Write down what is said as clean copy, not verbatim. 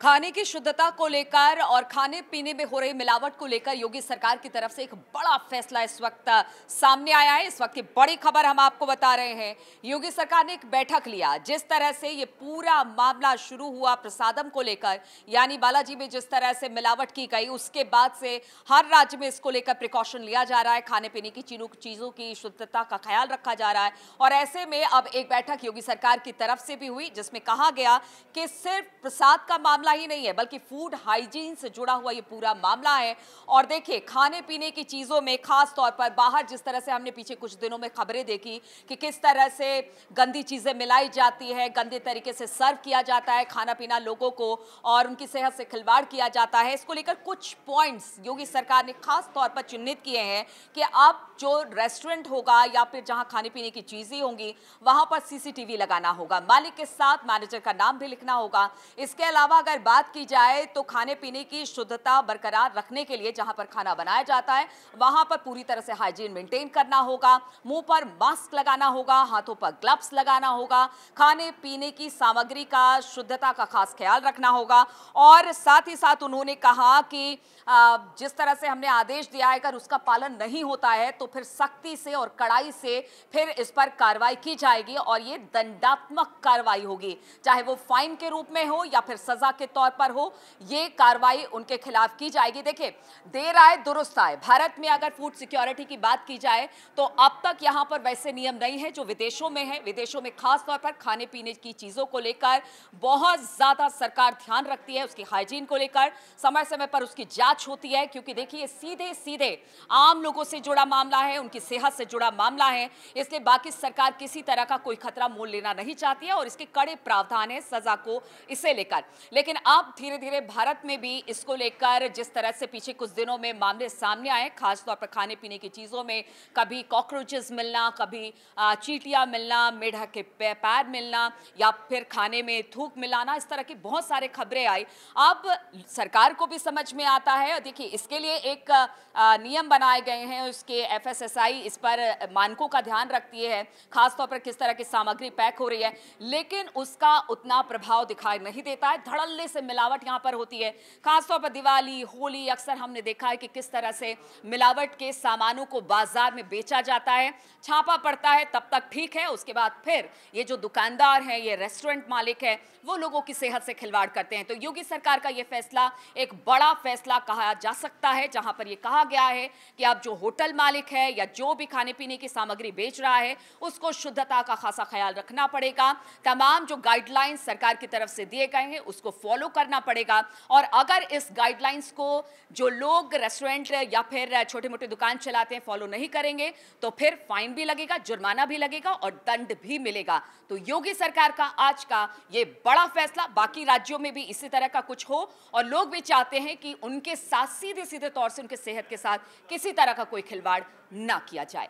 खाने की शुद्धता को लेकर और खाने पीने में हो रही मिलावट को लेकर योगी सरकार की तरफ से एक बड़ा फैसला इस वक्त सामने आया है। इस वक्त की बड़ी खबर हम आपको बता रहे हैं। योगी सरकार ने एक बैठक लिया। जिस तरह से ये पूरा मामला शुरू हुआ प्रसादम को लेकर, यानी बालाजी में जिस तरह से मिलावट की गई, उसके बाद से हर राज्य में इसको लेकर प्रिकॉशन लिया जा रहा है। खाने पीने की चीजों की शुद्धता का ख्याल रखा जा रहा है। और ऐसे में अब एक बैठक योगी सरकार की तरफ से भी हुई, जिसमें कहा गया कि सिर्फ प्रसाद का मामला ही नहीं है, बल्कि फूड हाइजीन से जुड़ा हुआ ये पूरा मामला है। और देखिए, खाने पीने की चीजों में खास तौर पर बाहर जिस तरह से हमने पीछे कुछ दिनों में खबरें देखी कि किस तरह से गंदी चीजें मिलाई जाती है, गंदे तरीके से सर्व किया जाता है खाना पीना लोगों को और उनकी सेहत से खिलवाड़ किया जाता है। इसको लेकर कुछ पॉइंट्स योगी सरकार ने खास तौर पर चिन्हित किए हैं कि अब जो रेस्टोरेंट होगा या फिर जहां खाने पीने की चीजें होंगी, वहां पर सीसीटीवी लगाना होगा, मालिक के साथ मैनेजर का नाम भी लिखना होगा। इसके अलावा अगर बात की जाए तो खाने पीने की शुद्धता बरकरार रखने के लिए जहां पर खाना बनाया जाता है वहां पर पूरी तरह से हाइजीन मेंटेन करना होगा, मुंह पर मास्क लगाना होगा, हाथों पर ग्लव्स लगाना होगा, खाने पीने की सामग्री का शुद्धता का खास ख्याल रखना होगा। और साथ ही साथ उन्होंने कहा कि जिस तरह से हमने आदेश दिया है, अगर उसका पालन नहीं होता है तो फिर सख्ती से और कड़ाई से फिर इस पर कार्रवाई की जाएगी और ये दंडात्मक कार्रवाई होगी, चाहे वो फाइन के रूप में हो या फिर सजा के तौर पर हो। ये कार्रवाई उनके खिलाफ की जाएगी। देखिए, देर आए दुरुस्त आए। भारत में अगर फूड सिक्योरिटी की बात की जाए तो अब तक यहां पर वैसे नियम नहीं है जो विदेशों में है। विदेशों में खास तौर पर खाने पीने की चीजों को लेकर बहुत ज्यादा सरकार ध्यान रखती है, उसकी हाइजीन को लेकर समय समय पर उसकी जांच होती है, क्योंकि देखिए सीधे सीधे आम लोगों से जुड़ा मामला है, उनकी सेहत से जुड़ा मामला है। इसलिए बाकी सरकार किसी तरह का कोई खतरा मोल लेना नहीं चाहती है और इसके कड़े प्रावधान है सजा को इसे लेकर। लेकिन अब धीरे धीरे भारत में भी इसको लेकर जिस तरह से पीछे कुछ दिनों में मामले सामने आए, खासतौर पर खाने पीने की चीजों में कभी कॉकरोचेस मिलना, कभी चींटियां मिलना, मेढक के पैर मिलना या फिर खाने में थूक मिलाना, इस तरह की बहुत सारे खबरें आई। अब सरकार को भी समझ में आता है। देखिए, इसके लिए एक नियम बनाए गए हैं, उसके एफएसएसआई इस पर मानकों का ध्यान रखती है, खासतौर पर किस तरह की सामग्री पैक हो रही है, लेकिन उसका उतना प्रभाव दिखाई नहीं देता है। धड़ल्ले से मिलावट यहां पर होती है, खासतौर पर दिवाली, होली, अक्सर हमने देखा है कि किस तरह से मिलावट के सामानों को बाजार में बेचा जाता है। छापा पड़ता है तब तक ठीक है, उसके बाद फिर ये जो दुकानदार हैं, ये रेस्टोरेंट मालिक है, वो लोगों की सेहत से खिलवाड़ करते हैं। तो योगी सरकार का ये फैसला एक बड़ा फैसला कहा जा सकता है, जहां पर ये कहा गया है कि अब जो होटल मालिक है या जो भी खाने पीने की सामग्री बेच रहा है उसको शुद्धता का खासा ख्याल रखना पड़ेगा। तमाम जो गाइडलाइंस सरकार की तरफ से दिए गए हैं उसको फॉलो करना पड़ेगा। और अगर इस गाइडलाइंस को जो लोग रेस्टोरेंट या फिर छोटे मोटे दुकान चलाते हैं फॉलो नहीं करेंगे तो फिर फाइन भी लगेगा, जुर्माना भी लगेगा और दंड भी मिलेगा। तो योगी सरकार का आज का ये बड़ा फैसला, बाकी राज्यों में भी इसी तरह का कुछ हो और लोग भी चाहते हैं कि उनके साथ सीधे सीधे तौर से उनके सेहत के साथ किसी तरह का कोई खिलवाड़ ना किया जाए।